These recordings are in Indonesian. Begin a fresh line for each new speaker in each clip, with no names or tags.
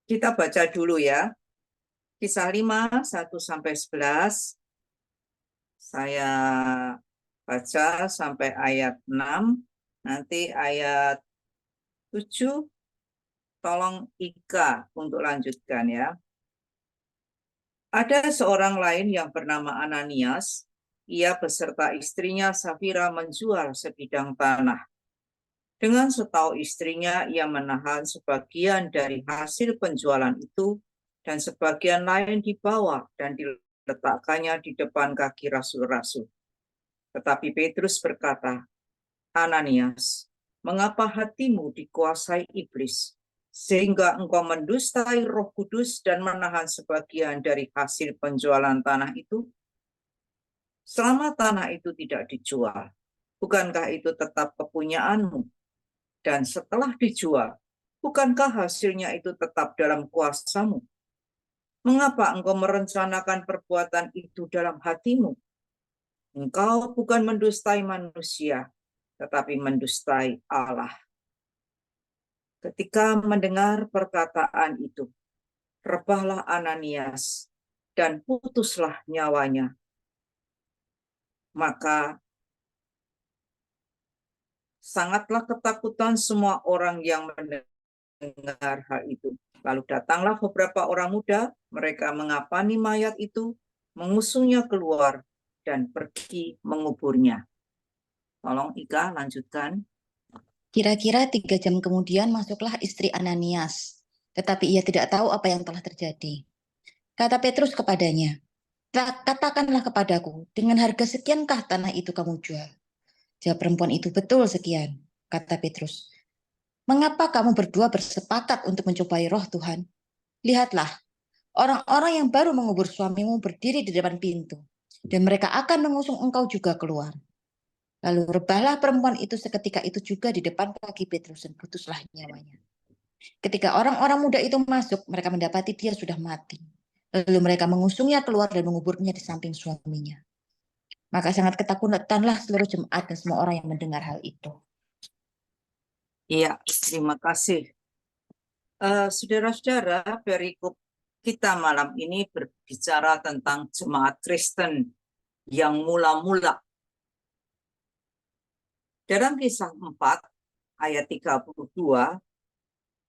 Kita baca dulu ya. Kisah 5, 1-11. Saya baca sampai ayat 6. Nanti ayat 7, tolong Ika untuk lanjutkan ya. Ada seorang lain yang bernama Ananias. Ia beserta istrinya Safira menjual sebidang tanah. Dengan setahu istrinya, ia menahan sebagian dari hasil penjualan itu dan sebagian lain dibawa dan diletakkannya di depan kaki rasul-rasul. Tetapi Petrus berkata, Ananias, mengapa hatimu dikuasai iblis, sehingga engkau mendustai Roh Kudus dan menahan sebagian dari hasil penjualan tanah itu? Selama tanah itu tidak dijual, bukankah itu tetap kepunyaanmu? Dan setelah dijual, bukankah hasilnya itu tetap dalam kuasamu? Mengapa engkau merencanakan perbuatan itu dalam hatimu? Engkau bukan mendustai manusia, tetapi mendustai Allah. Ketika mendengar perkataan itu, rebahlah Ananias dan putuslah nyawanya. Maka sangatlah ketakutan semua orang yang mendengar hal itu. Lalu datanglah beberapa orang muda, mereka mengapani mayat itu, mengusungnya keluar, dan pergi menguburnya. Tolong Ika lanjutkan.
Kira-kira 3 jam kemudian masuklah istri Ananias, tetapi ia tidak tahu apa yang telah terjadi. Kata Petrus kepadanya, katakanlah kepadaku, dengan harga sekiankah tanah itu kamu jual? Jawab perempuan itu, betul sekian, kata Petrus. Mengapa kamu berdua bersepakat untuk mencobai roh Tuhan? Lihatlah, orang-orang yang baru mengubur suamimu berdiri di depan pintu, dan mereka akan mengusung engkau juga keluar. Lalu rebahlah perempuan itu seketika itu juga di depan kaki Petrus dan putuslah nyawanya. Ketika orang-orang muda itu masuk, mereka mendapati dia sudah mati. Lalu mereka mengusungnya keluar dan menguburnya di samping suaminya. Maka sangat ketakutanlah seluruh jemaat dan semua orang yang mendengar hal itu.
Iya, terima kasih. Saudara-saudara, perikop kita malam ini berbicara tentang jemaat Kristen yang mula-mula. Dalam kisah 4 ayat 32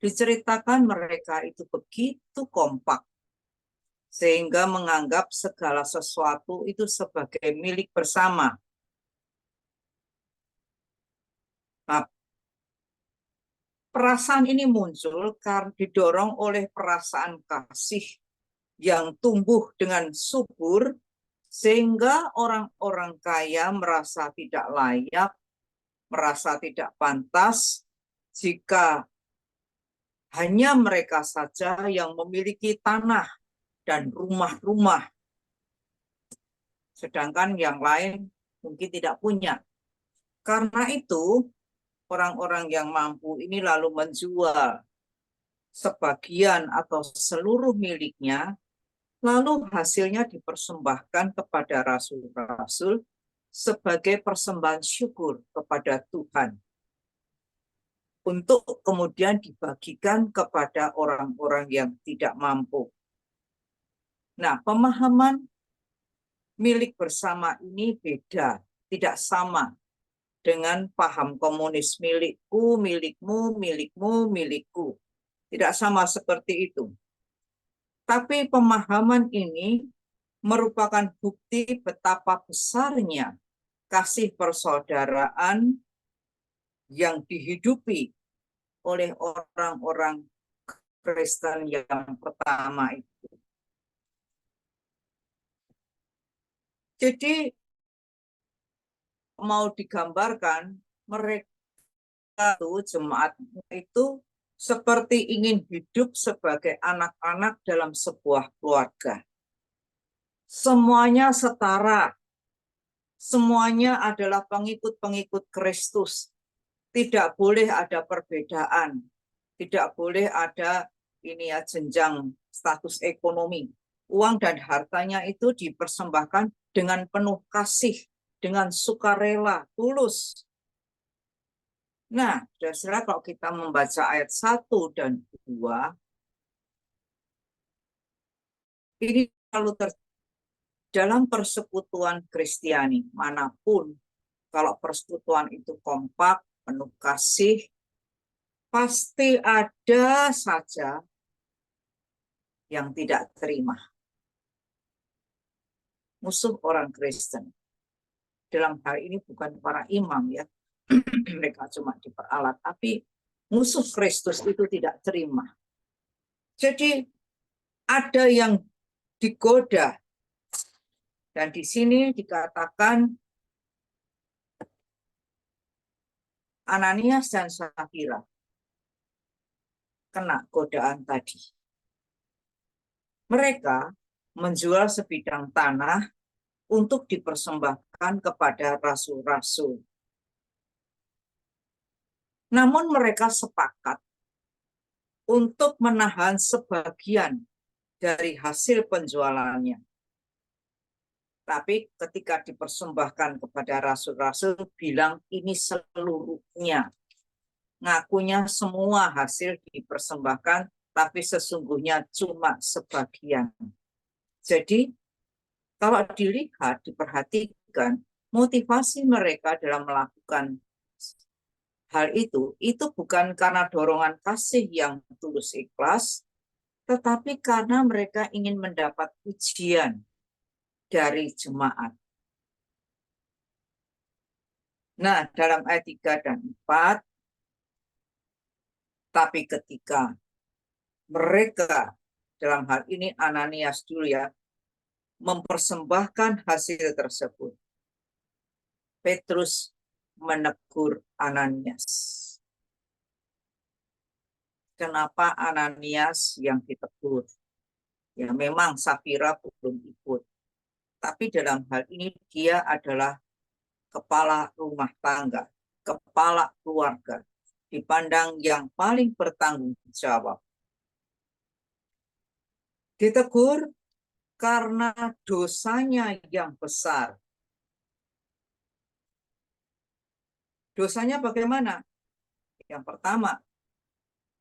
diceritakan mereka itu begitu kompak sehingga menganggap segala sesuatu itu sebagai milik bersama. Nah, perasaan ini muncul karena didorong oleh perasaan kasih yang tumbuh dengan subur, sehingga orang-orang kaya merasa tidak layak, merasa tidak pantas jika hanya mereka saja yang memiliki tanah dan rumah-rumah, sedangkan yang lain mungkin tidak punya. Karena itu, orang-orang yang mampu ini lalu menjual sebagian atau seluruh miliknya, lalu hasilnya dipersembahkan kepada rasul-rasul sebagai persembahan syukur kepada Tuhan, untuk kemudian dibagikan kepada orang-orang yang tidak mampu. Nah, pemahaman milik bersama ini beda, tidak sama dengan paham komunis milikku, milikmu, milikmu, milikku. Tidak sama seperti itu. Tapi pemahaman ini merupakan bukti betapa besarnya kasih persaudaraan yang dihidupi oleh orang-orang Kristen yang pertama itu. Jadi mau digambarkan mereka itu, jemaat itu seperti ingin hidup sebagai anak-anak dalam sebuah keluarga. Semuanya setara, semuanya adalah pengikut-pengikut Kristus. Tidak boleh ada perbedaan, tidak boleh ada ini ya jenjang status ekonomi. Uang dan hartanya itu dipersembahkan dengan penuh kasih, dengan sukarela, tulus. Nah, saudara, kalau kita membaca ayat 1 dan 2, Ini dalam persekutuan Kristiani manapun, kalau persekutuan itu kompak, penuh kasih, pasti ada saja yang tidak terima. Musuh orang Kristen. Dalam hal ini bukan para imam ya, mereka cuma diperalat, tapi musuh Kristus itu tidak terima. Jadi ada yang digoda, dan di sini dikatakan Ananias dan Safira kena godaan tadi. Mereka menjual sebidang tanah untuk dipersembahkan kepada rasul-rasul. Namun mereka sepakat untuk menahan sebagian dari hasil penjualannya. Tapi ketika dipersembahkan kepada rasul-rasul, bilang ini seluruhnya. Ngakunya semua hasil dipersembahkan, tapi sesungguhnya cuma sebagian. Jadi, kalau dilihat, diperhatikan, motivasi mereka dalam melakukan hal itu bukan karena dorongan kasih yang tulus ikhlas, tetapi karena mereka ingin mendapat pujian dari jemaat. Nah, dalam ayat 3 dan 4, tapi ketika mereka, dalam hal ini Ananias dulu ya, mempersembahkan hasil tersebut, Petrus menegur Ananias. Kenapa Ananias yang ditegur? Ya memang Safira belum ikut. Tapi dalam hal ini dia adalah kepala rumah tangga, kepala keluarga, dipandang yang paling bertanggung jawab. Ditegur karena dosanya yang besar. Dosanya bagaimana? Yang pertama,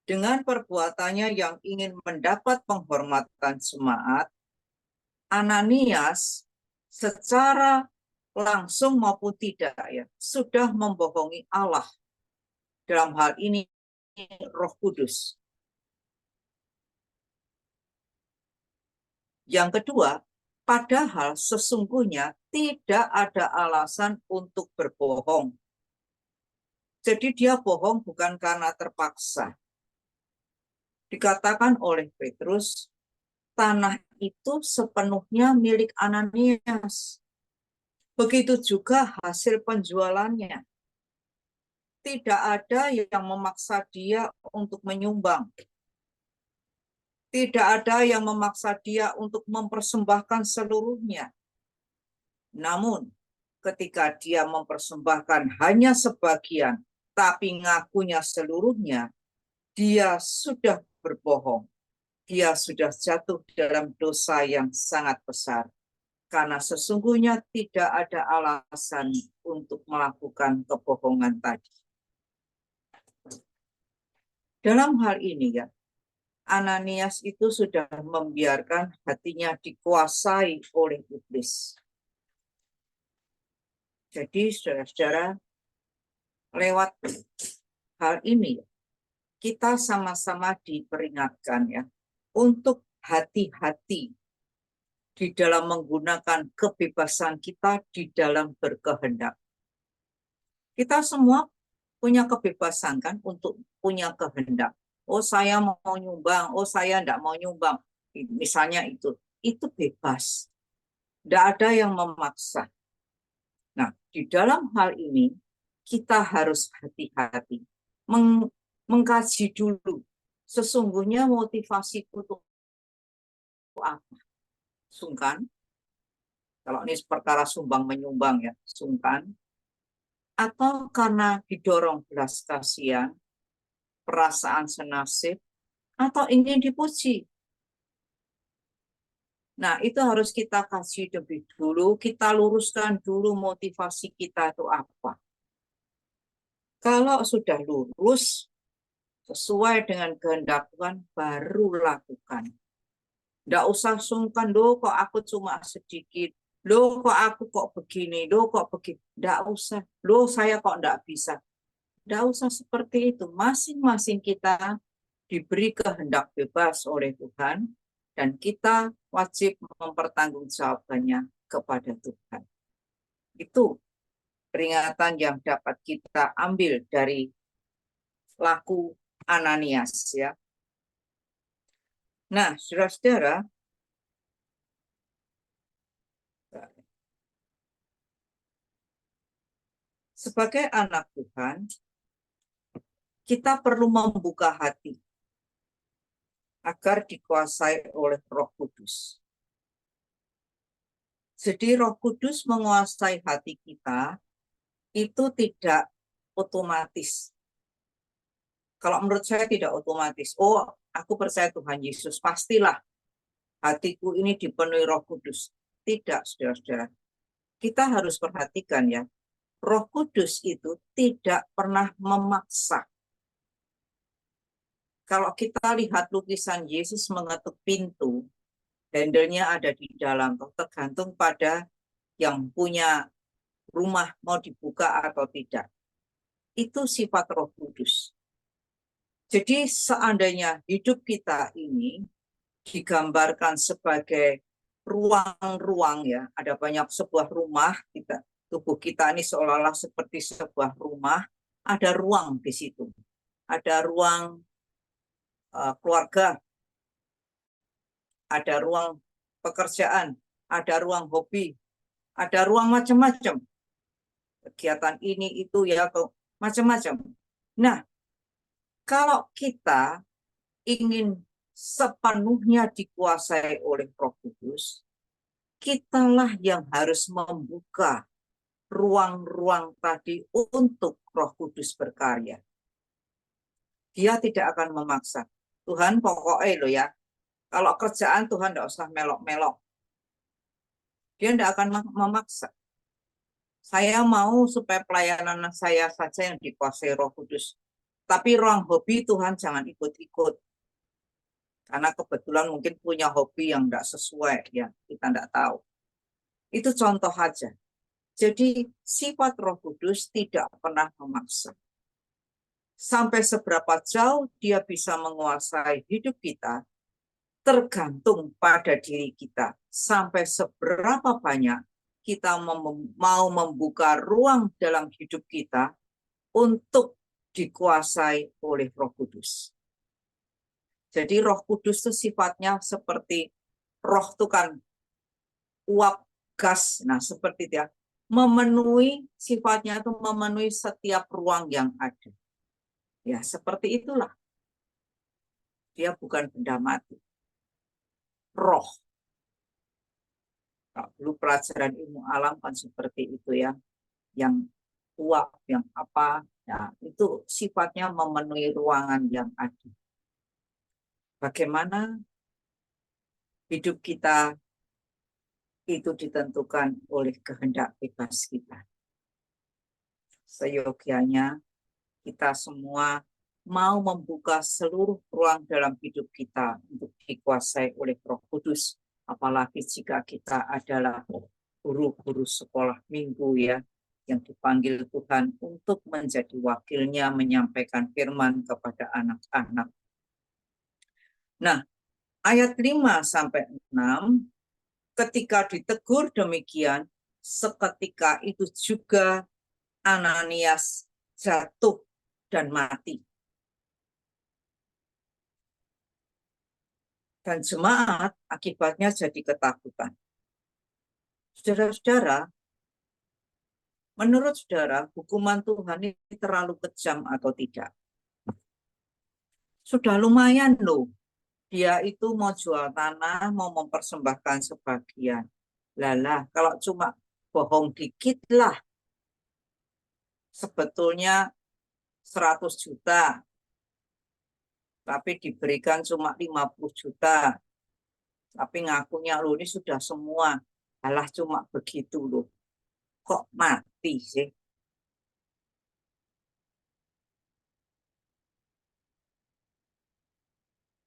dengan perbuatannya yang ingin mendapat penghormatan jemaat, Ananias secara langsung maupun tidak ya sudah membohongi Allah. Dalam hal ini Roh Kudus. Yang kedua, padahal sesungguhnya tidak ada alasan untuk berbohong. Jadi dia bohong bukan karena terpaksa. Dikatakan oleh Petrus, tanah itu sepenuhnya milik Ananias. Begitu juga hasil penjualannya. Tidak ada yang memaksa dia untuk menyumbang. Tidak ada yang memaksa dia untuk mempersembahkan seluruhnya. Namun, ketika dia mempersembahkan hanya sebagian, tapi ngakunya seluruhnya, dia sudah berbohong. Dia sudah jatuh dalam dosa yang sangat besar. Karena sesungguhnya tidak ada alasan untuk melakukan kebohongan tadi. Dalam hal ini ya, Ananias itu sudah membiarkan hatinya dikuasai oleh iblis. Jadi saudara-saudara, lewat hal ini kita sama-sama diperingatkan ya untuk hati-hati di dalam menggunakan kebebasan kita di dalam berkehendak. Kita semua punya kebebasan kan untuk punya kehendak. Oh saya mau nyumbang, oh saya enggak mau nyumbang. Misalnya itu bebas. Tidak ada yang memaksa. Nah, di dalam hal ini kita harus hati-hati. Mengkaji dulu. Sesungguhnya motivasiku itu apa? Sungkan. Kalau ini perkara sumbang menyumbang ya, sungkan. Atau karena didorong belas kasihan, perasaan senasib, atau ingin dipuji. Nah, itu harus kita kasih lebih dulu, kita luruskan dulu motivasi kita itu apa. Kalau sudah lurus, sesuai dengan kehendak Tuhan, baru lakukan. Nggak usah sungkan, loh kok aku cuma sedikit, loh kok aku kok begini, loh kok begini. Nggak usah, loh saya kok nggak bisa. Nggak usah seperti itu. Masing-masing kita diberi kehendak bebas oleh Tuhan, dan kita wajib mempertanggungjawabkannya kepada Tuhan. Itu peringatan yang dapat kita ambil dari laku Ananias, ya. Nah, saudara-saudara, sebagai anak Tuhan, kita perlu membuka hati agar dikuasai oleh Roh Kudus. Jadi Roh Kudus menguasai hati kita itu tidak otomatis. Kalau menurut saya tidak otomatis. Oh, aku percaya Tuhan Yesus, pastilah hatiku ini dipenuhi Roh Kudus. Tidak, saudara-saudara. Kita harus perhatikan, ya. Roh Kudus itu tidak pernah memaksa. Kalau kita lihat lukisan Yesus mengetuk pintu, handle-nya ada di dalam, tergantung pada yang punya rumah mau dibuka atau tidak. Itu sifat Roh Kudus. Jadi seandainya hidup kita ini digambarkan sebagai ruang-ruang, ya, ada banyak sebuah rumah, tubuh kita ini seolah-olah seperti sebuah rumah, ada ruang di situ. Ada ruang keluarga, ada ruang pekerjaan, ada ruang hobi, ada ruang macam-macam. Kegiatan ini, itu, ya, macam-macam. Nah, kalau kita ingin sepenuhnya dikuasai oleh Roh Kudus, kitalah yang harus membuka ruang-ruang tadi untuk Roh Kudus berkarya. Dia tidak akan memaksa. Tuhan pokoknya loh, ya, kalau kerjaan Tuhan tidak usah melok-melok. Dia tidak akan memaksa. Saya mau supaya pelayanan saya saja yang dikuasai Roh Kudus. Tapi ruang hobi Tuhan jangan ikut-ikut. Karena kebetulan mungkin punya hobi yang tidak sesuai, ya, kita tidak tahu. Itu contoh aja. Jadi sifat Roh Kudus tidak pernah memaksa. Sampai seberapa jauh dia bisa menguasai hidup kita, tergantung pada diri kita. Sampai seberapa banyak kita mau membuka ruang dalam hidup kita untuk dikuasai oleh Roh Kudus. Jadi Roh Kudus itu sifatnya seperti roh itu kan uap gas. Nah, seperti itu, ya. Memenuhi, sifatnya itu memenuhi setiap ruang yang ada. Ya, seperti itulah. Dia bukan benda mati. Roh. Nah, dulu pelajaran ilmu alam kan seperti itu, ya. Yang uap, yang apa. Nah, itu sifatnya memenuhi ruangan yang ada. Bagaimana hidup kita itu ditentukan oleh kehendak bebas kita. Seyogianya kita semua mau membuka seluruh ruang dalam hidup kita untuk dikuasai oleh Roh Kudus. Apalagi jika kita adalah guru-guru sekolah minggu, ya, yang dipanggil Tuhan untuk menjadi wakilnya menyampaikan firman kepada anak-anak. Nah, ayat 5-6, ketika ditegur demikian, seketika itu juga Ananias jatuh dan mati. Dan jemaat akibatnya jadi ketakutan. Saudara-saudara, menurut saudara, hukuman Tuhan ini terlalu kejam atau tidak? Sudah lumayan loh. Dia itu mau jual tanah, mau mempersembahkan sebagian. Lalah, kalau cuma bohong dikit lah, sebetulnya 100 juta, tapi diberikan cuma 50 juta. Tapi ngakunya lo ini sudah semua. Alah, cuma begitu loh. Kok mati sih?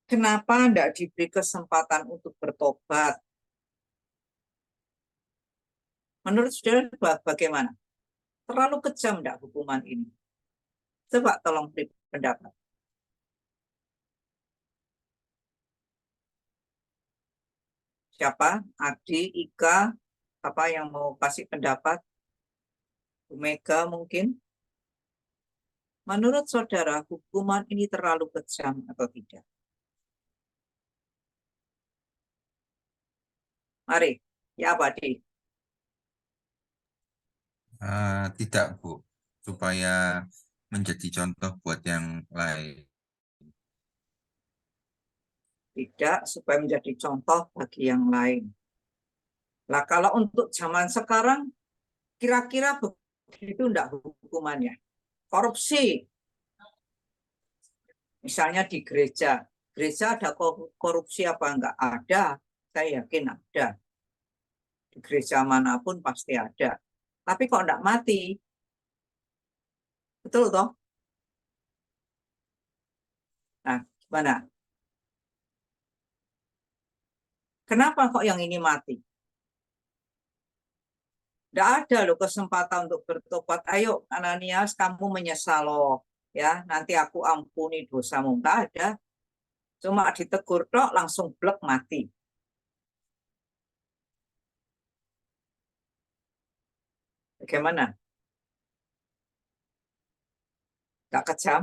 Kenapa tidak diberi kesempatan untuk bertobat? Menurut saudara bagaimana? Terlalu kejam tidak hukuman ini? Coba tolong beri pendapat. Siapa? Adi, Ika, apa yang mau kasih pendapat? Bu Mega mungkin? Menurut saudara, hukuman ini terlalu kejam atau tidak? Mari, ya Pak Adi.
Tidak, Bu, supaya menjadi contoh buat yang lain.
Tidak, supaya menjadi contoh bagi yang lain. Nah, kalau untuk zaman sekarang, kira-kira begitu enggak hukumannya? Korupsi, misalnya di gereja. Gereja ada korupsi apa enggak? Ada, saya yakin ada. Di gereja manapun pasti ada. Tapi kok enggak mati? Betul toh? Nah, gimana? Kenapa kok yang ini mati? Tidak ada loh kesempatan untuk bertobat. Ayo Ananias, kamu menyesal loh. Ya, nanti aku ampuni dosamu. Enggak ada. Cuma ditegur tok langsung blek mati. Bagaimana? Enggak kejam?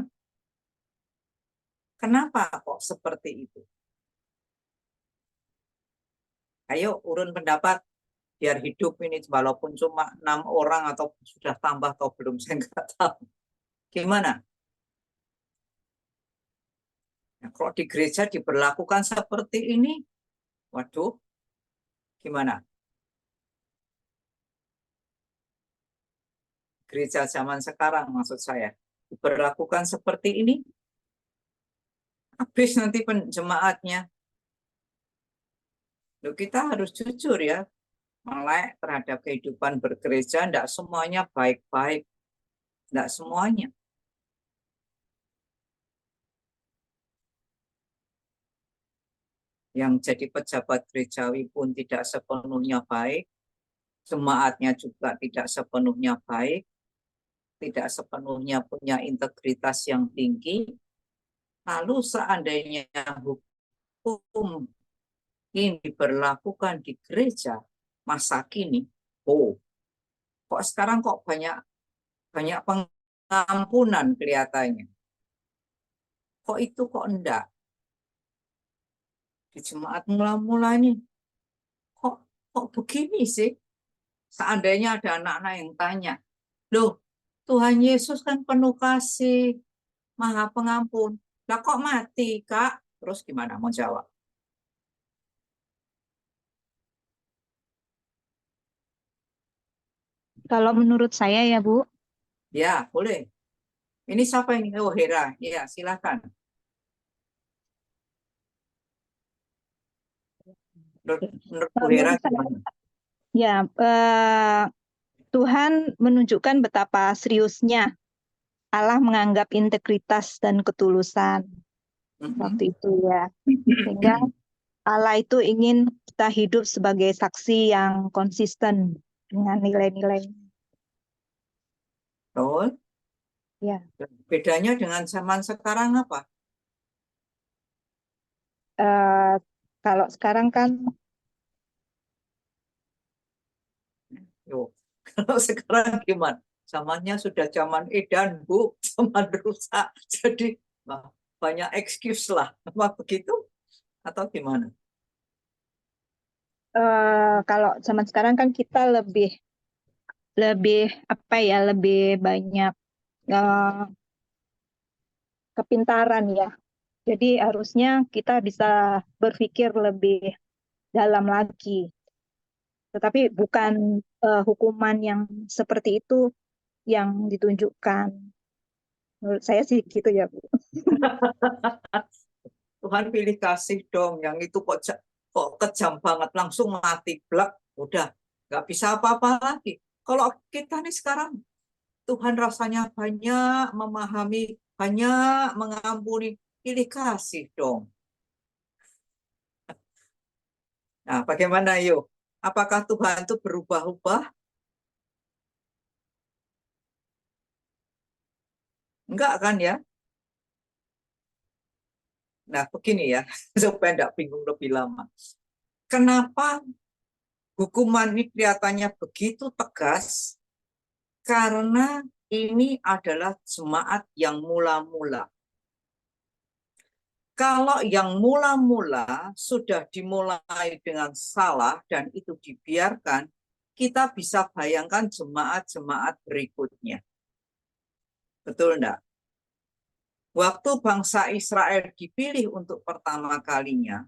Kenapa kok seperti itu? Ayo urun pendapat biar hidup ini walaupun cuma 6 orang atau sudah tambah atau belum saya nggak tahu. Gimana? Nah, kalau di gereja diberlakukan seperti ini, waduh, gimana? Gereja zaman sekarang maksud saya diberlakukan seperti ini, habis nanti jemaatnya. Loh, kita harus jujur ya, melek terhadap kehidupan bergereja, tidak semuanya baik-baik, tidak semuanya. Yang jadi pejabat gerejawi pun tidak sepenuhnya baik, jemaatnya juga tidak sepenuhnya baik, tidak sepenuhnya punya integritas yang tinggi. Lalu seandainya hukum ini diberlakukan di gereja masa kini, kok sekarang kok banyak pengampunan kelihatannya. Kok itu kok enggak? Di jemaat mula-mula ini, kok begini sih? Seandainya ada anak-anak yang tanya, loh, Tuhan Yesus kan penuh kasih, maha pengampun. Lah kok mati, Kak? Terus gimana mau jawab?
Kalau menurut saya ya Bu,
Ya, boleh. Ini siapa ini? Oh, Hera. Ya, silakan. Menurut Bu Hera
menurut saya,
gimana?
ya Tuhan menunjukkan betapa seriusnya Allah menganggap integritas dan ketulusan waktu itu ya. Sehingga Allah itu ingin kita hidup sebagai saksi yang konsisten dengan nilai-nilai.
Betul.
Ya.
Bedanya dengan zaman sekarang apa?
Kalau sekarang kan
Kalau sekarang gimana? Zamannya sudah zaman edan, Bu, zaman rusak. Jadi banyak excuse lah. Apa begitu? Atau gimana?
kalau zaman sekarang kan kita lebih apa ya, lebih banyak kepintaran ya. Jadi harusnya kita bisa berpikir lebih dalam lagi. Tetapi bukan hukuman yang seperti itu yang ditunjukkan. Menurut saya sih gitu ya, Bu.
Tuhan pilih kasih dong, yang itu kok kejam banget, langsung mati, blak, udah, nggak bisa apa-apa lagi. Kalau kita nih sekarang, Tuhan rasanya banyak memahami, banyak mengampuni, pilih kasih dong. Nah, bagaimana yuk? Apakah Tuhan itu berubah-ubah? Enggak kan ya? Nah, begini ya, supaya enggak bingung lebih lama. Kenapa hukuman ini kelihatannya begitu tegas? Karena ini adalah jemaat yang mula-mula. Kalau yang mula-mula sudah dimulai dengan salah dan itu dibiarkan, kita bisa bayangkan jemaat-jemaat berikutnya. Betul enggak? Waktu bangsa Israel dipilih untuk pertama kalinya,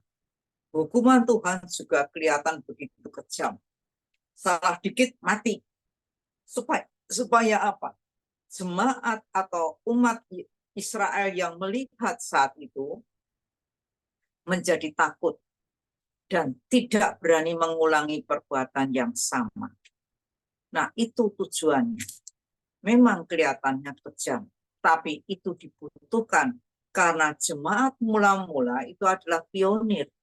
hukuman Tuhan juga kelihatan begitu kejam. Salah dikit mati. Supaya apa? Jemaat atau umat Israel yang melihat saat itu menjadi takut dan tidak berani mengulangi perbuatan yang sama. Nah, itu tujuannya. Memang kelihatannya kejam, tapi itu dibutuhkan karena jemaat mula-mula itu adalah pionir.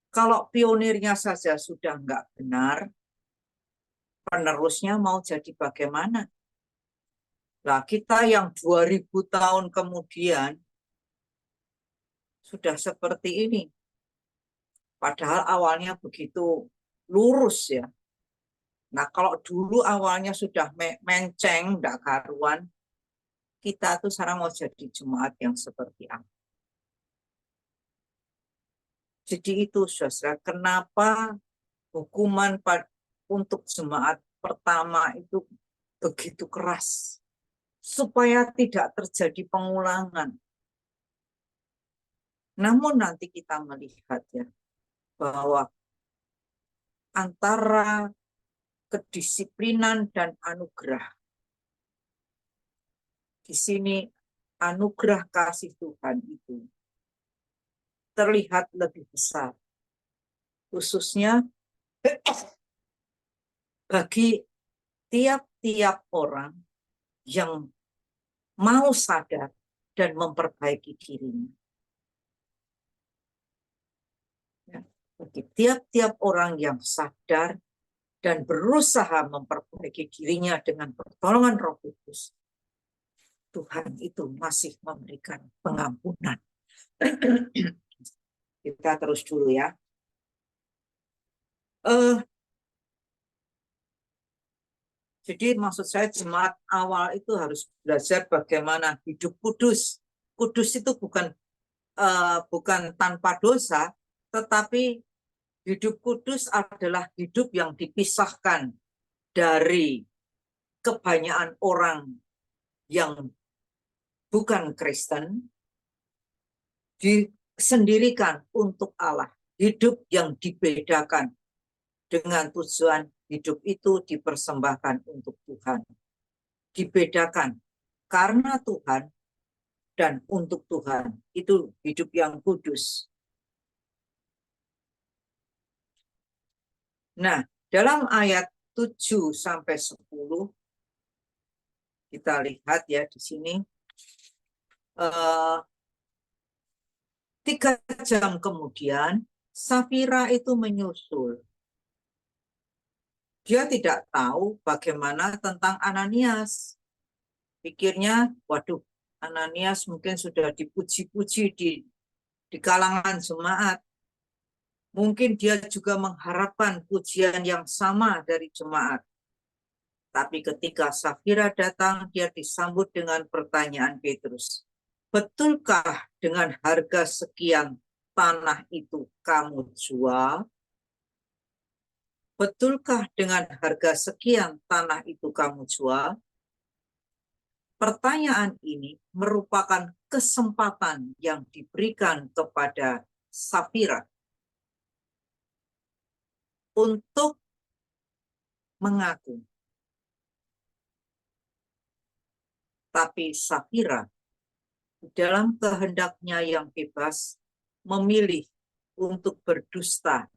Kalau pionirnya saja sudah nggak benar, penerusnya mau jadi bagaimana? Nah, kita yang 2000 tahun kemudian sudah seperti ini. Padahal awalnya begitu lurus ya. Nah, kalau dulu awalnya sudah menceng, enggak karuan, kita tuh sekarang mau jadi jemaat yang seperti apa? Jadi itu, saudara, kenapa hukuman untuk jemaat pertama itu begitu keras? Supaya tidak terjadi pengulangan. Namun nanti kita melihat ya, bahwa antara kedisiplinan dan anugerah. Di sini anugerah kasih Tuhan itu terlihat lebih besar. Khususnya bagi tiap-tiap orang yang mau sadar dan memperbaiki dirinya. Bagi tiap-tiap orang yang sadar dan berusaha memperbaiki dirinya dengan pertolongan Roh Kudus, Tuhan itu masih memberikan pengampunan. Kita terus dulu ya. Jadi maksud saya jemaat awal itu harus belajar bagaimana hidup kudus. Kudus itu bukan tanpa dosa, tetapi hidup kudus adalah hidup yang dipisahkan dari kebanyakan orang yang bukan Kristen, disendirikan untuk Allah. Hidup yang dibedakan dengan tujuan hidup itu dipersembahkan untuk Tuhan. Dibedakan karena Tuhan dan untuk Tuhan. Itu hidup yang kudus. Nah, dalam ayat 7-10 kita lihat ya di sini 3 jam kemudian Safira itu menyusul. Dia tidak tahu bagaimana tentang Ananias. Pikirnya, waduh, Ananias mungkin sudah dipuji-puji di kalangan jemaat. Mungkin dia juga mengharapkan pujian yang sama dari jemaat. Tapi ketika Safira datang, dia disambut dengan pertanyaan Petrus. Betulkah dengan harga sekian tanah itu kamu jual? Betulkah dengan harga sekian tanah itu kamu jual? Pertanyaan ini merupakan kesempatan yang diberikan kepada Safira untuk mengaku. Tapi Safira dalam kehendaknya yang bebas memilih untuk berdusta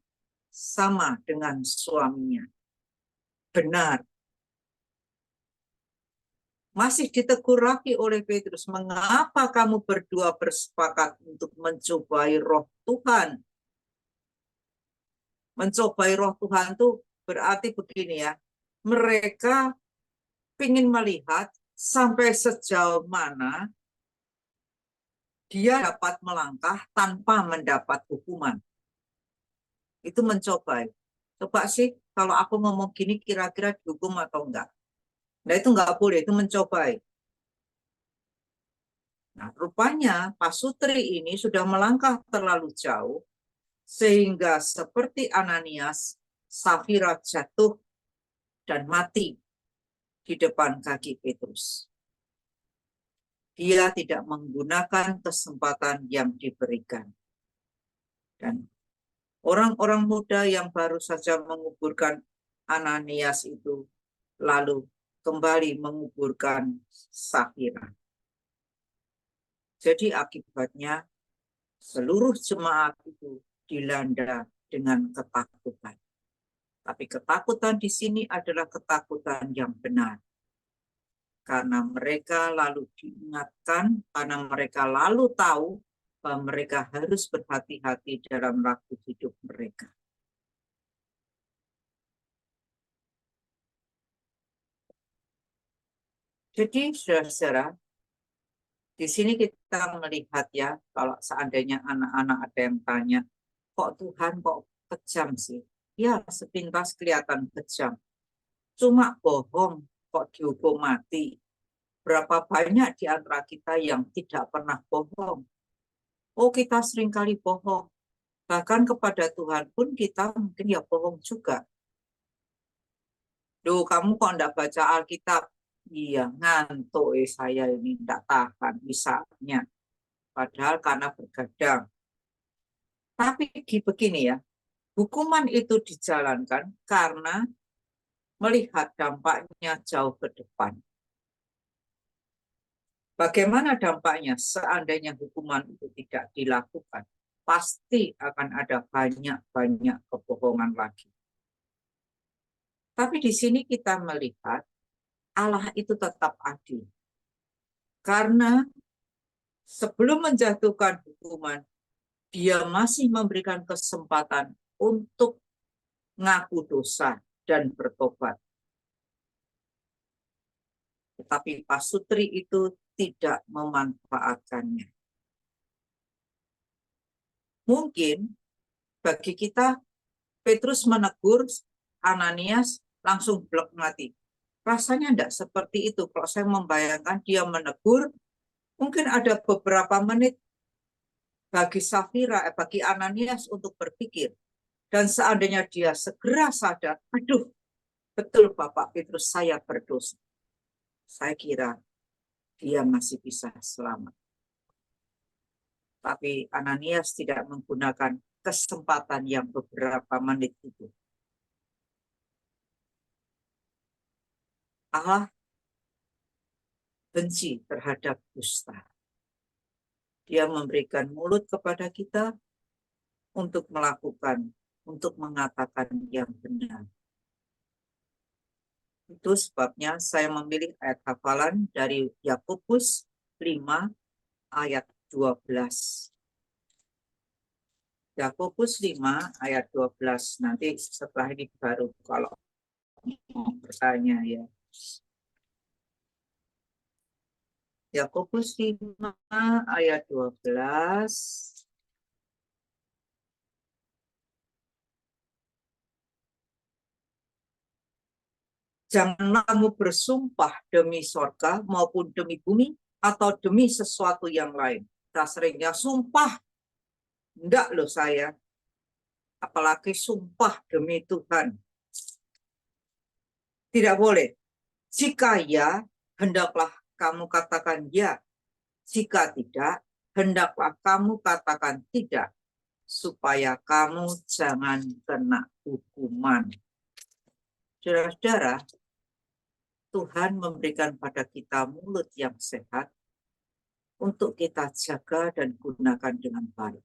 sama dengan suaminya. Benar. Masih ditegur lagi oleh Petrus, mengapa kamu berdua bersepakat untuk mencobai roh Tuhan? Mencobai roh Tuhan itu berarti begini ya, mereka ingin melihat sampai sejauh mana dia dapat melangkah tanpa mendapat hukuman. Itu mencobai. Coba sih, kalau aku ngomong gini kira-kira dihukum atau enggak. Nah itu enggak boleh, itu mencobai. Nah rupanya Pak Sutri ini sudah melangkah terlalu jauh, sehingga seperti Ananias, Safira jatuh dan mati di depan kaki Petrus. Dia tidak menggunakan kesempatan yang diberikan. Dan orang-orang muda yang baru saja menguburkan Ananias itu lalu kembali menguburkan Safira. Jadi akibatnya seluruh jemaat itu dilanda dengan ketakutan. Tapi ketakutan di sini adalah ketakutan yang benar. Karena mereka lalu diingatkan, karena mereka lalu tahu bahwa mereka harus berhati-hati dalam laku hidup mereka. Jadi saudara-saudara, di sini kita melihat ya, kalau seandainya anak-anak ada yang tanya, kok Tuhan kok kejam sih? Ya, sepintas kelihatan kejam. Cuma bohong kok dihukum mati. Berapa banyak di antara kita yang tidak pernah bohong? Oh, kita seringkali bohong. Bahkan kepada Tuhan pun kita mungkin ya bohong juga. Duh, kamu kok enggak baca Alkitab? Iya, ngantuk saya ini enggak tahan misalnya. Padahal karena bergadang. Tapi begini ya, hukuman itu dijalankan karena melihat dampaknya jauh ke depan. Bagaimana dampaknya seandainya hukuman itu tidak dilakukan? Pasti akan ada banyak-banyak kebohongan lagi. Tapi di sini kita melihat Allah itu tetap adil. Karena sebelum menjatuhkan hukuman, dia masih memberikan kesempatan untuk ngaku dosa dan bertobat. Tetapi Pak Sutri itu tidak memanfaatkannya. Mungkin bagi kita, Petrus menegur Ananias langsung blok mati. Rasanya tidak seperti itu. Kalau saya membayangkan dia menegur, mungkin ada beberapa menit bagi Safira, bagi Ananias untuk berpikir. Dan seandainya dia segera sadar, aduh, betul Bapak Petrus, saya berdosa. Saya kira dia masih bisa selamat. Tapi Ananias tidak menggunakan kesempatan yang beberapa menit itu. Allah benci terhadap dusta. Dia memberikan mulut kepada kita untuk melakukan, untuk mengatakan yang benar. Itu sebabnya saya memilih ayat hafalan dari Yakobus 5 ayat 12. Yakobus 5 ayat 12. Nanti setelah ini baru kalau mau bertanya ya. Yakobus 5 ayat 12. Jangan kamu bersumpah demi sorga maupun demi bumi atau demi sesuatu yang lain. Kita seringnya sumpah. Enggak loh saya. Apalagi sumpah demi Tuhan. Tidak boleh. Jika ya, hendaklah kamu katakan ya. Jika tidak, hendaklah kamu katakan tidak. Supaya kamu jangan kena hukuman. Saudara-saudara, Tuhan memberikan pada kita mulut yang sehat untuk kita jaga dan gunakan dengan baik.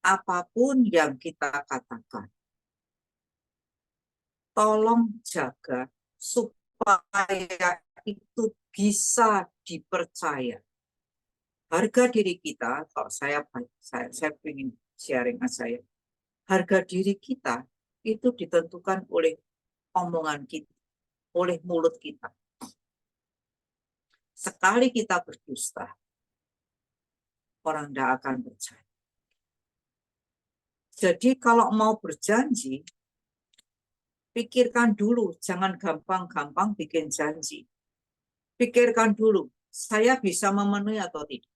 Apapun yang kita katakan, tolong jaga supaya itu bisa dipercaya. Harga diri kita, kalau saya ingin sharing saya, harga diri kita itu ditentukan oleh omongan kita, oleh mulut kita. Sekali kita berdusta, orang tidak akan percaya. Jadi kalau mau berjanji, pikirkan dulu, jangan gampang-gampang bikin janji. Pikirkan dulu, saya bisa memenuhi atau tidak.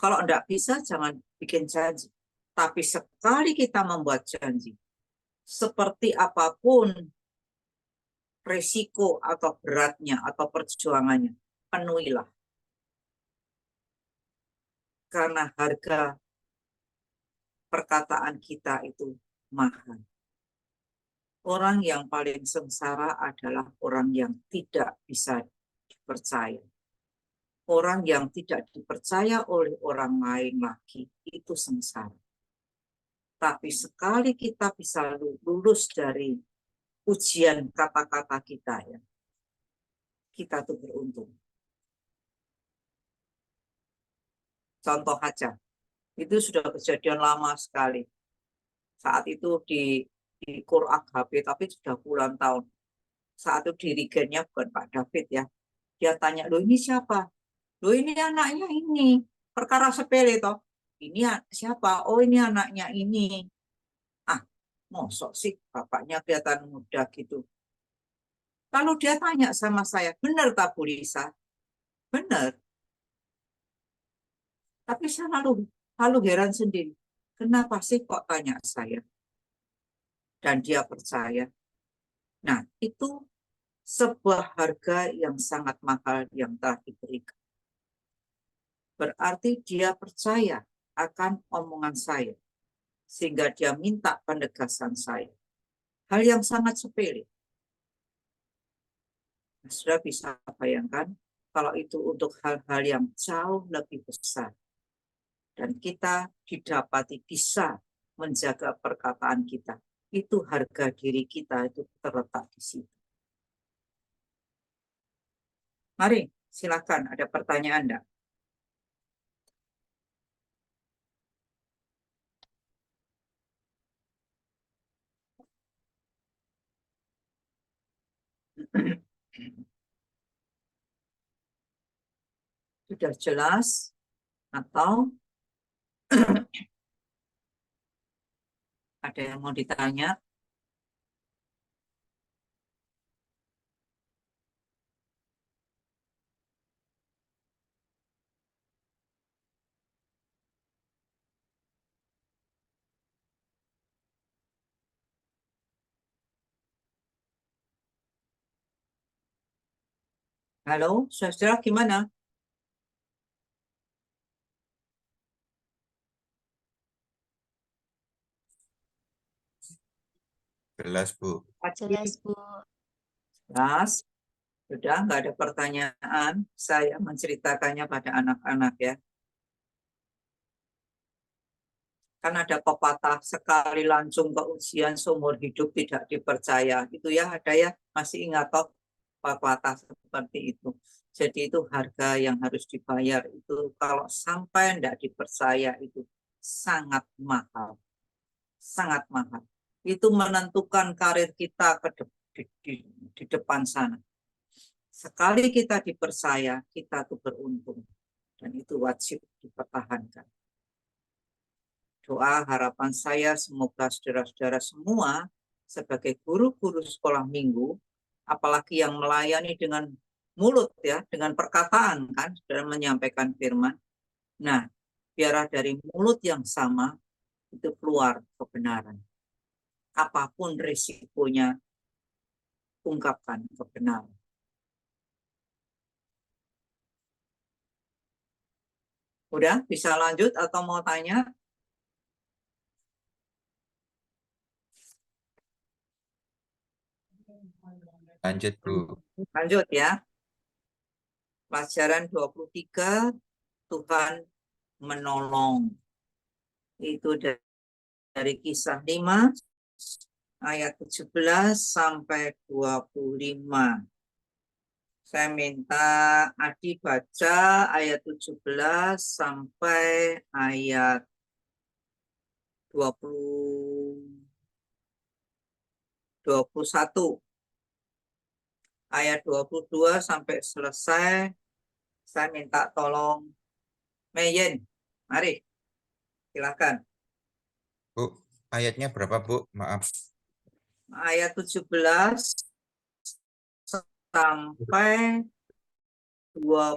Kalau tidak bisa, jangan bikin janji. Tapi sekali kita membuat janji, seperti apapun resiko atau beratnya atau perjuangannya, penuhilah. Karena harga perkataan kita itu mahal. Orang yang paling sengsara adalah orang yang tidak bisa dipercaya. Orang yang tidak dipercaya oleh orang lain lagi, itu sengsara. Tapi sekali kita bisa lulus dari ujian kata-kata kita, ya, kita tuh beruntung. Contoh aja, itu sudah kejadian lama sekali. Saat itu di Qur'an HP, tapi sudah puluhan tahun. Saat itu dirigennya bukan Pak David, ya. Dia tanya, loh ini siapa? Loh ini anaknya ini. Perkara sepele toh. Ini siapa? Oh ini anaknya ini. Ah, mosok sih bapaknya kelihatan muda gitu. Kalau dia tanya sama saya, benar tak Bu Lisa? Benar. Tapi saya lalu heran sendiri. Kenapa sih kok tanya saya? Dan dia percaya. Nah, itu sebuah harga yang sangat mahal yang telah diberikan. Berarti dia percaya akan omongan saya. Sehingga dia minta penegasan saya. Hal yang sangat sepele. Nah, sudah bisa bayangkan kalau itu untuk hal-hal yang jauh lebih besar. Dan kita didapati bisa menjaga perkataan kita. Itu harga diri kita itu terletak di situ. Mari, silakan ada pertanyaan enggak? Sudah jelas atau ada yang mau ditanya? Halo, saudara gimana?
Jelas, Bu.
Jelas, Bu.
Jelas. Sudah nggak ada pertanyaan. Saya menceritakannya pada anak-anak, ya. Kan ada pepatah sekali lancung ke ujian seumur hidup tidak dipercaya. Itu ya ada ya, masih ingat toh pepatah seperti itu. Jadi itu harga yang harus dibayar itu kalau sampai tidak dipercaya itu sangat mahal. Sangat mahal. Itu menentukan karir kita di depan sana. Sekali kita dipercaya, kita tuh beruntung. Dan itu wajib dipertahankan. Doa harapan saya semoga saudara-saudara semua sebagai guru-guru sekolah minggu, apalagi yang melayani dengan mulut, ya, dengan perkataan, kan, dan menyampaikan firman. Nah, biarlah dari mulut yang sama itu keluar kebenaran. Apapun risikonya, ungkapkan kebenaran. Udah, bisa lanjut atau mau tanya?
Lanjut, Bu.
Lanjut, ya. Pelajaran 23, Tuhan menolong. Itu dari Kisah 5 ayat 17 sampai 25. Saya minta Adi baca ayat 17 sampai ayat 21 ayat 22 sampai selesai. Saya minta tolong Meyen. Mari, silakan.
Bu, ayatnya berapa, Bu? Maaf.
Ayat 17 sampai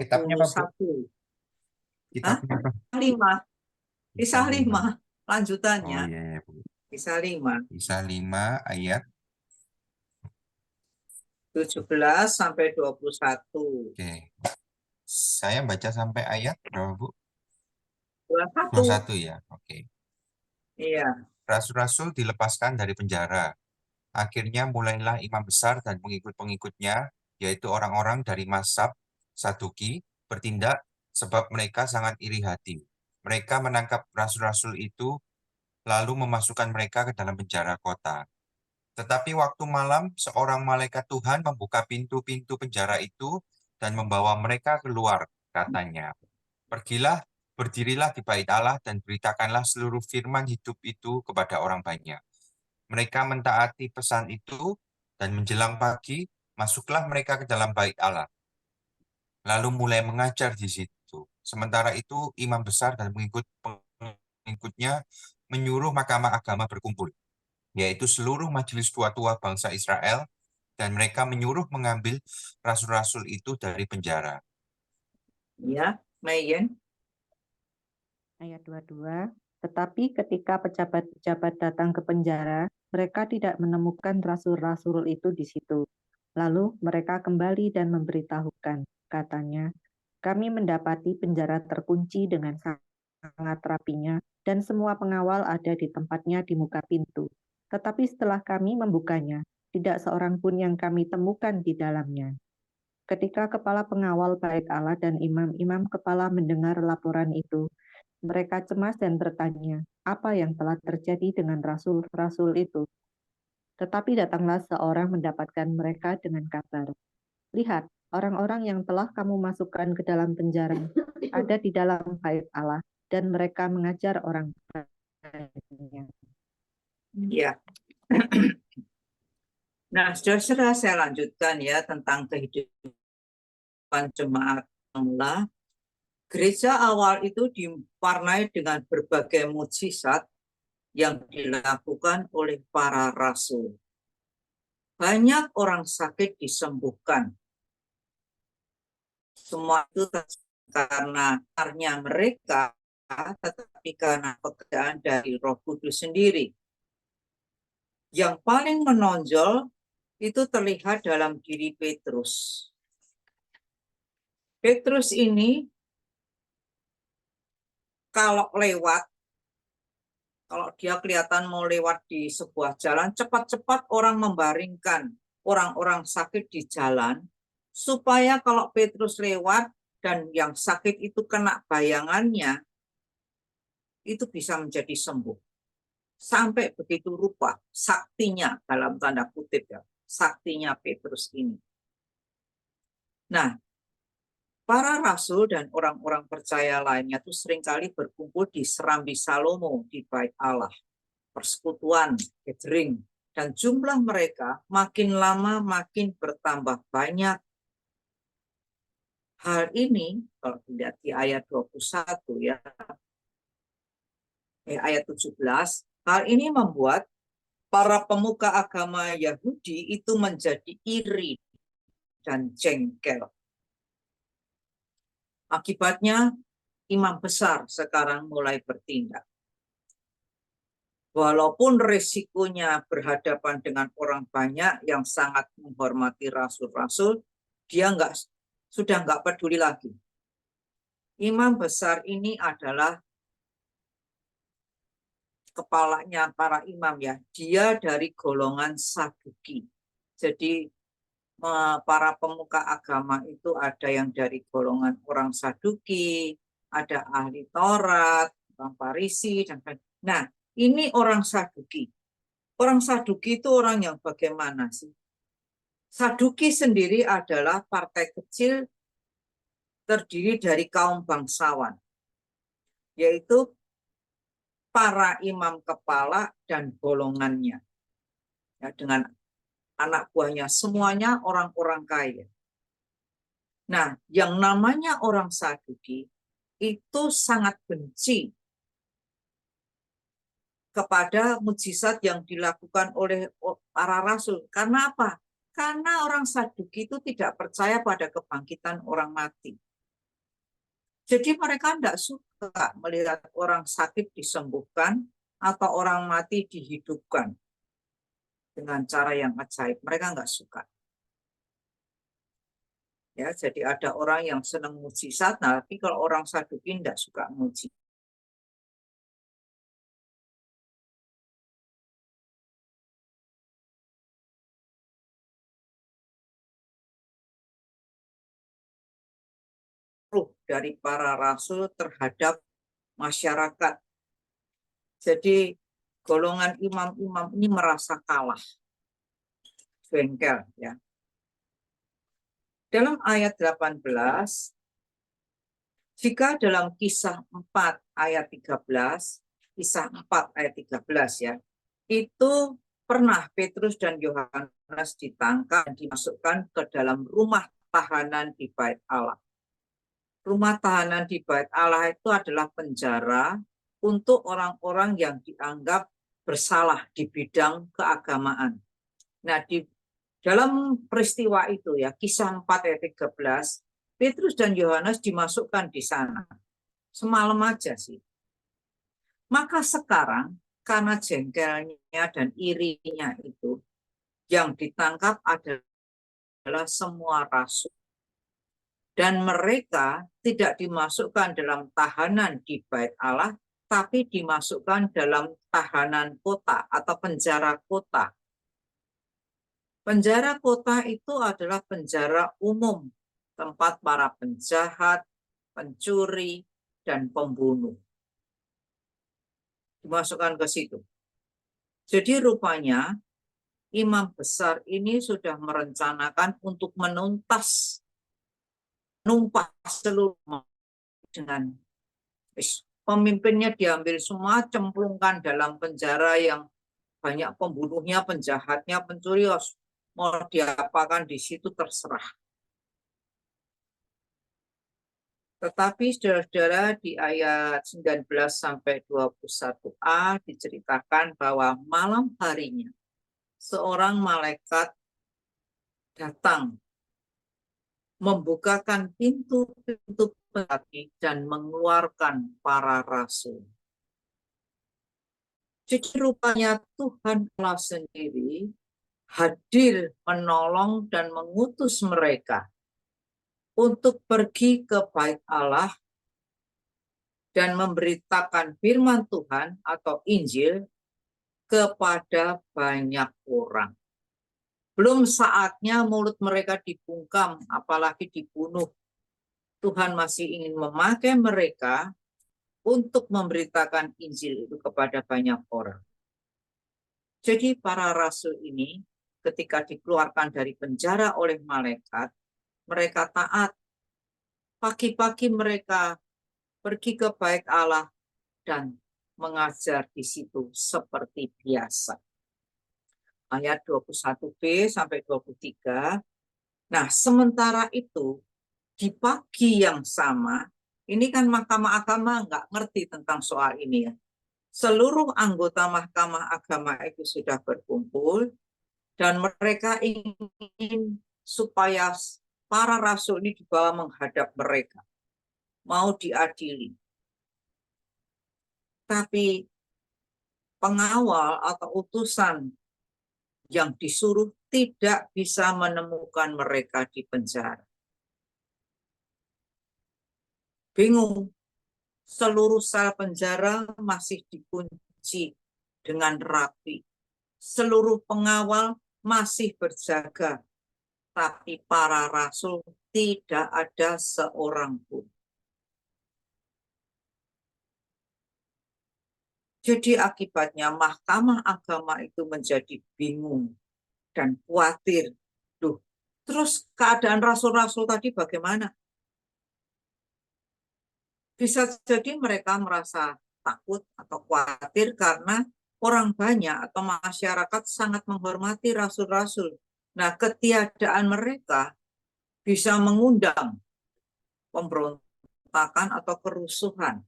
Kitabnya apa, Bu?
21.
Kitabnya apa?
5. Kisah 5.
Oh
Lanjutannya.
iya, iya, Bu.
Kisah 5.
Kisah 5 ayat.
17 sampai 21.
Oke. Saya baca sampai ayat berapa, Bu?
21.
21 ya. Oke.
Iya.
Rasul-rasul dilepaskan dari penjara. Akhirnya mulailah imam besar dan pengikut-pengikutnya, yaitu orang-orang dari mazhab Saduki, bertindak sebab mereka sangat iri hati. Mereka menangkap rasul-rasul itu, lalu memasukkan mereka ke dalam penjara kota. Tetapi waktu malam, seorang malaikat Tuhan membuka pintu-pintu penjara itu dan membawa mereka keluar, katanya. Pergilah, berdirilah di bait Allah dan beritakanlah seluruh firman hidup itu kepada orang banyak. Mereka mentaati pesan itu dan menjelang pagi, masuklah mereka ke dalam bait Allah. Lalu mulai mengajar di situ. Sementara itu, imam besar dan pengikutnya menyuruh mahkamah agama berkumpul, yaitu seluruh majelis tua-tua bangsa Israel, dan mereka menyuruh mengambil rasul-rasul itu dari penjara.
Ya, Meyen.
Ayat 22, tetapi ketika pejabat-pejabat datang ke penjara, mereka tidak menemukan rasul-rasul itu di situ. Lalu mereka kembali dan memberitahukan, katanya, kami mendapati penjara terkunci dengan sangat rapinya, dan semua pengawal ada di tempatnya di muka pintu. Tetapi setelah kami membukanya, tidak seorang pun yang kami temukan di dalamnya. Ketika kepala pengawal bait Allah dan imam-imam kepala mendengar laporan itu, mereka cemas dan bertanya, apa yang telah terjadi dengan rasul-rasul itu? Tetapi datanglah seorang mendapatkan mereka dengan kabar. Lihat, orang-orang yang telah kamu masukkan ke dalam penjara ada di dalam bait Allah, dan mereka mengajar orang banyak.
Ya. Nah, saudara-saudara, saya lanjutkan ya tentang kehidupan jemaat Allah. Gereja awal itu diwarnai dengan berbagai mukjizat yang dilakukan oleh para rasul. Banyak orang sakit disembuhkan. Semua itu karena karya mereka, tetapi karena pekerjaan dari Roh Kudus sendiri. Yang paling menonjol itu terlihat dalam diri Petrus. Petrus ini kalau dia kelihatan mau lewat di sebuah jalan, cepat-cepat orang membaringkan orang-orang sakit di jalan, supaya kalau Petrus lewat dan yang sakit itu kena bayangannya, itu bisa menjadi sembuh. Sampai begitu rupa saktinya, dalam tanda kutip ya, saktinya Petrus ini. Nah, para rasul dan orang-orang percaya lainnya itu seringkali berkumpul di Serambi Salomo di bait Allah, persekutuan, gathering, dan jumlah mereka makin lama makin bertambah banyak. Hal ini kalau dilihat di ayat 21 ya, ayat 17, hal ini membuat para pemuka agama Yahudi itu menjadi iri dan jengkel. Akibatnya, imam besar sekarang mulai bertindak. Walaupun risikonya berhadapan dengan orang banyak yang sangat menghormati rasul-rasul, dia sudah nggak peduli lagi. Imam besar ini adalah kepalanya para imam ya. Dia dari golongan Saduki. Jadi para pemuka agama itu ada yang dari golongan orang Saduki, ada ahli Taurat, orang Farisi, dan nah ini orang Saduki. Orang Saduki itu orang yang bagaimana sih? Saduki sendiri adalah partai kecil terdiri dari kaum bangsawan, yaitu para imam kepala dan golongannya. Ya, dengan anak buahnya, semuanya orang-orang kaya. Nah, yang namanya orang Saduki itu sangat benci kepada mujizat yang dilakukan oleh para rasul. Karena apa? Karena orang Saduki itu tidak percaya pada kebangkitan orang mati. Jadi mereka tidak suka melihat orang sakit disembuhkan atau orang mati dihidupkan dengan cara yang ajaib. Mereka nggak suka. Ya, jadi ada orang yang senang mujizat, tapi kalau orang Saduki tidak suka mujizat. Dari para rasul terhadap masyarakat. Jadi golongan imam-imam ini merasa kalah, bengkel ya. Dalam ayat 18, jika dalam kisah 4 ayat 13, kisah 4 ayat 13 ya, itu pernah Petrus dan Yohanes ditangkap dan dimasukkan ke dalam rumah tahanan di Bait Allah. Rumah tahanan di Bait Allah itu adalah penjara untuk orang-orang yang dianggap bersalah di bidang keagamaan. Nah, di dalam peristiwa itu ya, kisah 4 ayat 13, Petrus dan Yohanes dimasukkan di sana. Semalam aja sih. Maka sekarang karena jengkelnya dan irinya itu, yang ditangkap adalah semua rasul. Dan mereka tidak dimasukkan dalam tahanan di Bait Allah, tapi dimasukkan dalam tahanan kota atau penjara kota. Penjara kota itu adalah penjara umum, tempat para penjahat, pencuri, dan pembunuh dimasukkan ke situ. Jadi rupanya imam besar ini sudah merencanakan untuk menumpas seluruh dengan pemimpinnya diambil semua, cemplungkan dalam penjara yang banyak pembunuhnya, penjahatnya, pencuri, mau diapakan di situ terserah. Tetapi saudara-saudara di ayat 19 sampai 21a diceritakan bahwa malam harinya seorang malaikat datang membukakan pintu-pintu hati dan mengeluarkan para rasul. Jadi rupanya Tuhan Allah sendiri hadir menolong dan mengutus mereka untuk pergi ke Bait Allah dan memberitakan firman Tuhan atau Injil kepada banyak orang. Belum saatnya mulut mereka dibungkam, apalagi dibunuh. Tuhan masih ingin memakai mereka untuk memberitakan Injil itu kepada banyak orang. Jadi para rasul ini ketika dikeluarkan dari penjara oleh malaikat, mereka taat. Pagi-pagi mereka pergi ke Bait Allah dan mengajar di situ seperti biasa. Ayat 21b sampai 23. Nah, sementara itu di pagi yang sama, ini kan Mahkamah Agama nggak ngerti tentang soal ini ya. Seluruh anggota Mahkamah Agama itu sudah berkumpul dan mereka ingin supaya para rasul ini dibawa menghadap mereka, mau diadili. Tapi pengawal atau utusan yang disuruh tidak bisa menemukan mereka di penjara. Bingung, seluruh sel penjara masih dikunci dengan rapi. Seluruh pengawal masih berjaga, tapi para rasul tidak ada seorang pun. Jadi akibatnya Mahkamah Agama itu menjadi bingung dan khawatir. Duh, terus keadaan rasul-rasul tadi bagaimana? Bisa jadi mereka merasa takut atau khawatir karena orang banyak atau masyarakat sangat menghormati rasul-rasul. Nah, ketiadaan mereka bisa mengundang pemberontakan atau kerusuhan.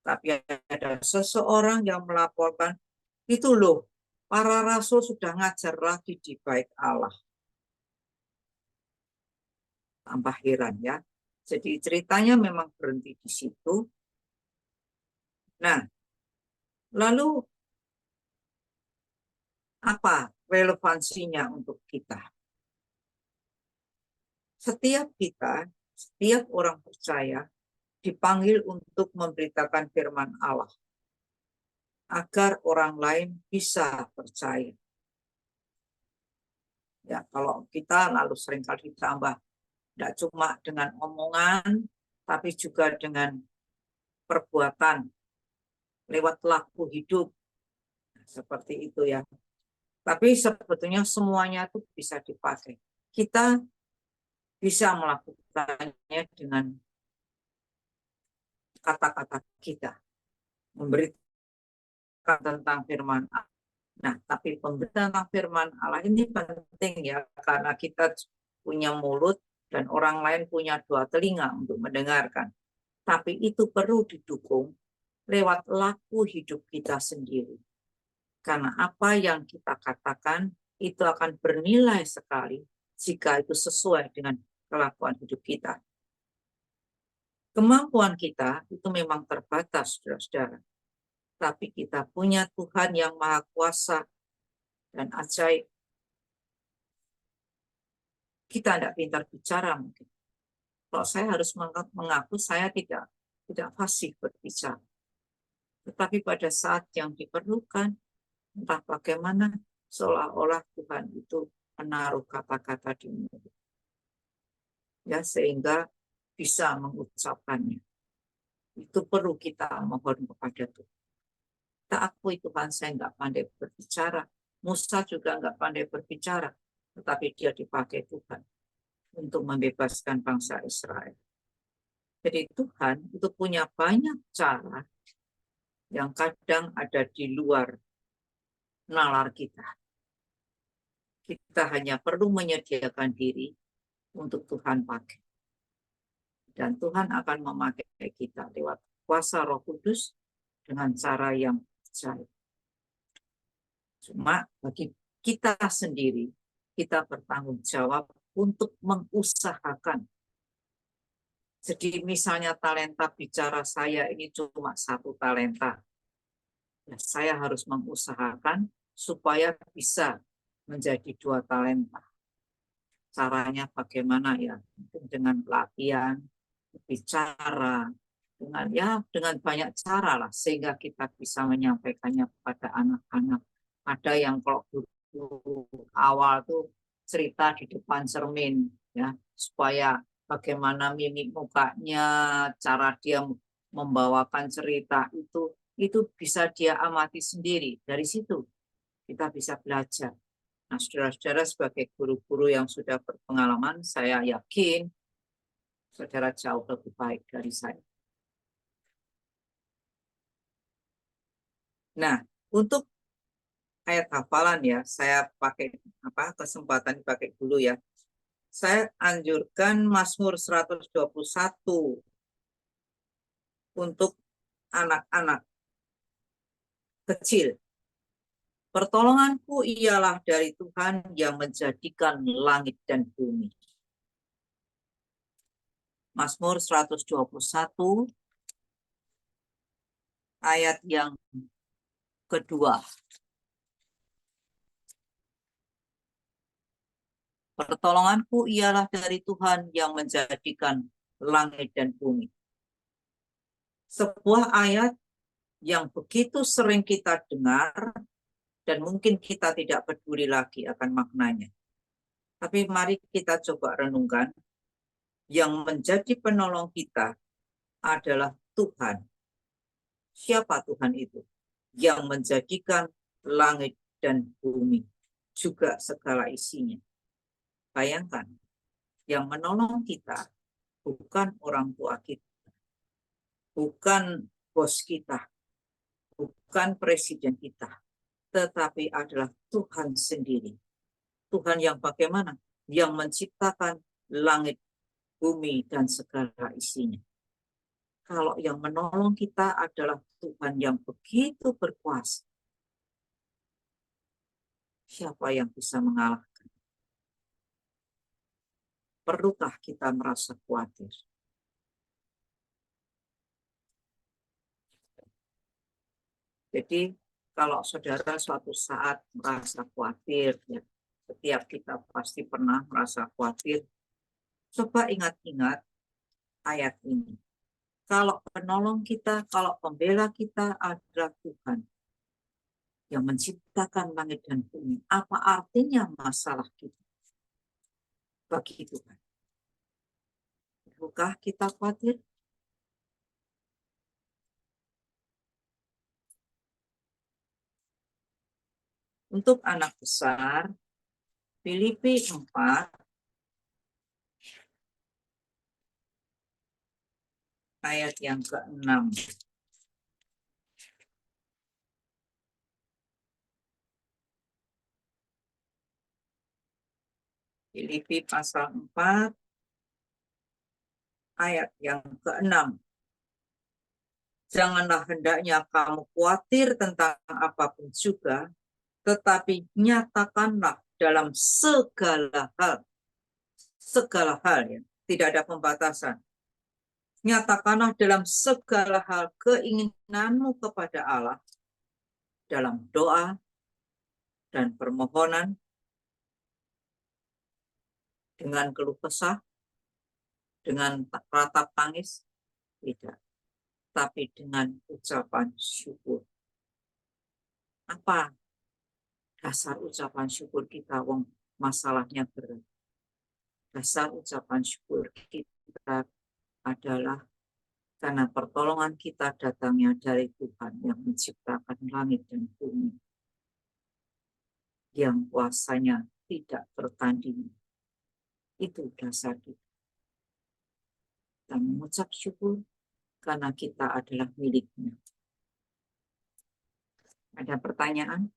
Tapi ada seseorang yang melaporkan, itu loh, para rasul sudah ngajar lagi di bait Allah. Tambah heran ya. Jadi ceritanya memang berhenti di situ. Nah, lalu apa relevansinya untuk kita? Setiap kita, setiap orang percaya dipanggil untuk memberitakan firman Allah agar orang lain bisa percaya. Ya, kalau kita lalu seringkali ditambah tidak cuma dengan omongan, tapi juga dengan perbuatan lewat laku hidup. Seperti itu ya. Tapi sebetulnya semuanya itu bisa dipakai. Kita bisa melakukannya dengan kata-kata kita. Memberitakan tentang firman Allah. Nah, tapi pemberitaan tentang firman Allah ini penting ya, karena kita punya mulut dan orang lain punya dua telinga untuk mendengarkan. Tapi itu perlu didukung lewat laku hidup kita sendiri. Karena apa yang kita katakan itu akan bernilai sekali jika itu sesuai dengan kelakuan hidup kita. Kemampuan kita itu memang terbatas, saudara-saudara. Tapi kita punya Tuhan yang Maha Kuasa dan ajaib. Kita tidak pintar bicara mungkin. Kalau saya harus mengaku saya tidak fasih berbicara. Tetapi pada saat yang diperlukan, entah bagaimana, seolah-olah Tuhan itu menaruh kata-kata di mulut. Ya, sehingga bisa mengucapkannya. Itu perlu kita mohon kepada Tuhan. Kita akui Tuhan, saya nggak pandai berbicara. Musa juga nggak pandai berbicara. Tetapi dia dipakai Tuhan untuk membebaskan bangsa Israel. Jadi Tuhan itu punya banyak cara yang kadang ada di luar nalar kita. Kita hanya perlu menyediakan diri untuk Tuhan pakai. Dan Tuhan akan memakai kita lewat kuasa Roh Kudus dengan cara yang ajaib. Cuma bagi kita sendiri, kita bertanggung jawab untuk mengusahakan. Jadi misalnya talenta bicara saya ini cuma 1 talenta. Ya, saya harus mengusahakan supaya bisa menjadi 2 talenta. Caranya bagaimana ya? Mungkin dengan pelatihan, bicara, dengan banyak cara lah, sehingga kita bisa menyampaikannya kepada anak-anak. Ada yang kalau dulu awal tuh cerita di depan cermin, ya, supaya bagaimana mimik mukanya, cara dia membawakan cerita itu bisa dia amati sendiri. Dari situ kita bisa belajar. Nah, saudara-saudara sebagai guru-guru yang sudah berpengalaman, saya yakin saudara jauh lebih baik dari saya. Nah, untuk ayat hafalan ya, saya pakai kesempatan dipakai dulu ya. Saya anjurkan Mazmur 121 untuk anak-anak kecil. Pertolonganku ialah dari Tuhan yang menjadikan langit dan bumi. Mazmur 121 ayat yang kedua. Pertolonganku ialah dari Tuhan yang menjadikan langit dan bumi. Sebuah ayat yang begitu sering kita dengar dan mungkin kita tidak peduli lagi akan maknanya. Tapi mari kita coba renungkan, yang menjadi penolong kita adalah Tuhan. Siapa Tuhan itu? Yang menjadikan langit dan bumi, juga segala isinya. Bayangkan, yang menolong kita bukan orang tua kita, bukan bos kita, bukan presiden kita, tetapi adalah Tuhan sendiri. Tuhan yang bagaimana? Yang menciptakan langit, bumi, dan segala isinya. Kalau yang menolong kita adalah Tuhan yang begitu berkuasa, siapa yang bisa mengalahkan? Perlukah kita merasa khawatir? Jadi kalau saudara suatu saat merasa khawatir, ya, setiap kita pasti pernah merasa khawatir, coba ingat-ingat ayat ini. Kalau penolong kita, kalau pembela kita adalah Tuhan yang menciptakan langit dan bumi, apa artinya masalah kita bagi Tuhan? Perlukah kita khawatir? Untuk anak besar, Filipi 4 ayat yang ke-6. Filipi pasal 4 ayat yang ke-6. Janganlah hendaknya kamu khawatir tentang apapun juga, tetapi nyatakanlah dalam segala hal ya, tidak ada pembatasan. Nyatakanlah dalam segala hal keinginanmu kepada Allah dalam doa dan permohonan dengan keluh kesah, dengan ratap tangis, tidak, tapi dengan ucapan syukur. Apa dasar ucapan syukur kita? Wong masalahnya berat. Dasar ucapan syukur kita adalah karena pertolongan kita datangnya dari Tuhan yang menciptakan langit dan bumi, yang kuasanya tidak tertandingi. Itu dasar kita. Kita mengucap syukur karena kita adalah miliknya. Ada pertanyaan?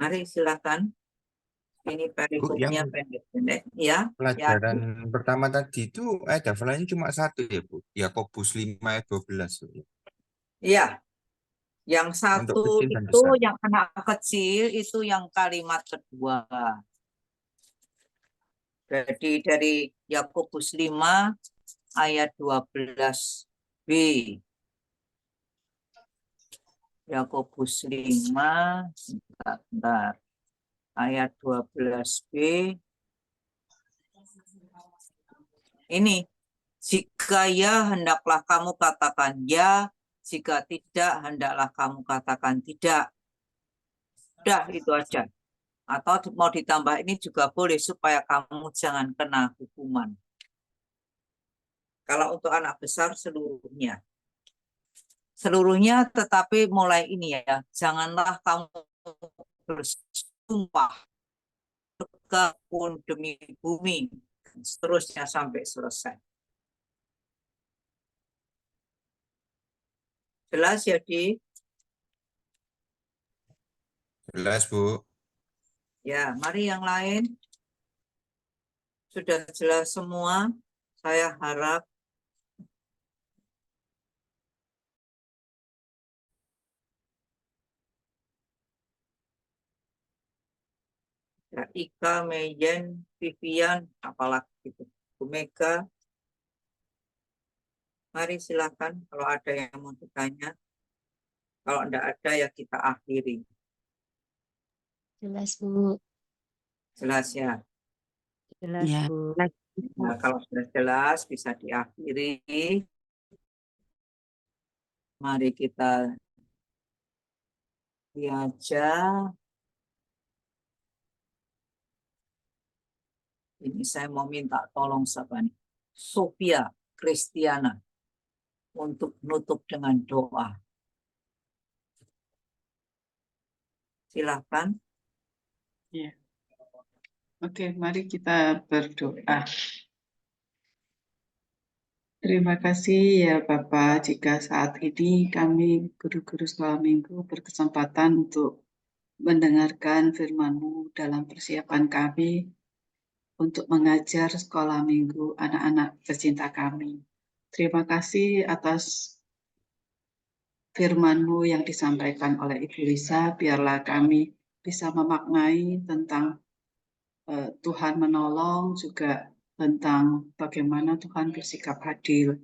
Mari silakan. Ini
Bu,
perikopnya
yang
pendek-pendek. Ya,
pelajaran pertama tadi itu hafalannya cuma satu ya, Bu. Yakobus 5 ayat 12. Bu.
ya. Yang
Untuk
satu
kecil dan
itu
besar.
yang anak kecil itu yang kalimat kedua. Jadi dari Yakobus 5 ayat 12b. Yakobus 5 bentar, ayat 12b. Ini, jika ya hendaklah kamu katakan ya, jika tidak hendaklah kamu katakan tidak. Udah itu aja. Atau mau ditambah ini juga boleh supaya kamu jangan kena hukuman. Kalau untuk anak besar seluruhnya. Seluruhnya tetapi mulai ini ya, janganlah kamu bersumpah surga pun demi bumi, seterusnya sampai selesai. Jelas ya, Di?
Jelas, Bu.
Ya, mari yang lain. Sudah jelas semua. Saya harap ya, Ika, Meyen, Vivian, apalagi itu, Bu Mega. Mari silakan kalau ada yang mau ditanya. Kalau tidak ada ya kita akhiri.
Jelas, Bu.
Jelas ya.
Jelas,
Ya.
Bu.
Nah, kalau sudah jelas bisa diakhiri. Mari kita aja. Ini saya mau minta tolong siapa nih? Sophia Kristiana. untuk menutup dengan doa. Silakan.
Ya. Oke, mari kita berdoa. Terima kasih ya Bapak, jika saat ini kami guru-guru sekolah minggu berkesempatan untuk mendengarkan firman-Mu dalam persiapan kami untuk mengajar sekolah minggu anak-anak tercinta kami. Terima kasih atas firman-Mu yang disampaikan oleh Ibu Lisa, biarlah kami bisa memaknai tentang Tuhan menolong, juga tentang bagaimana Tuhan bersikap adil,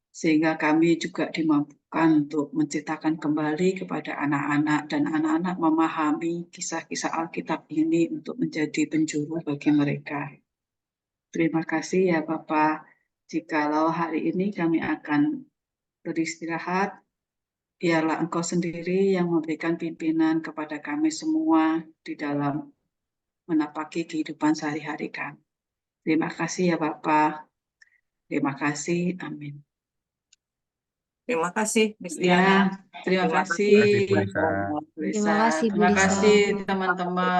sehingga kami juga dimampukan untuk menceritakan kembali kepada anak-anak, dan anak-anak memahami kisah-kisah Alkitab ini untuk menjadi penjuru bagi mereka. Terima kasih ya Bapak. Jikalau hari ini kami akan beristirahat, biarlah Engkau sendiri yang memberikan pimpinan kepada kami semua di dalam menapaki kehidupan sehari-hari kami. Terima kasih ya Bapak. Terima kasih. Amin.
Terima kasih, Miss
Ya,
Diana.
terima
Terima
kasih.
kasih, Bu Lisa.
Bu Lisa.
Terima kasih, Bu
Terima
Lisa.
kasih teman-teman.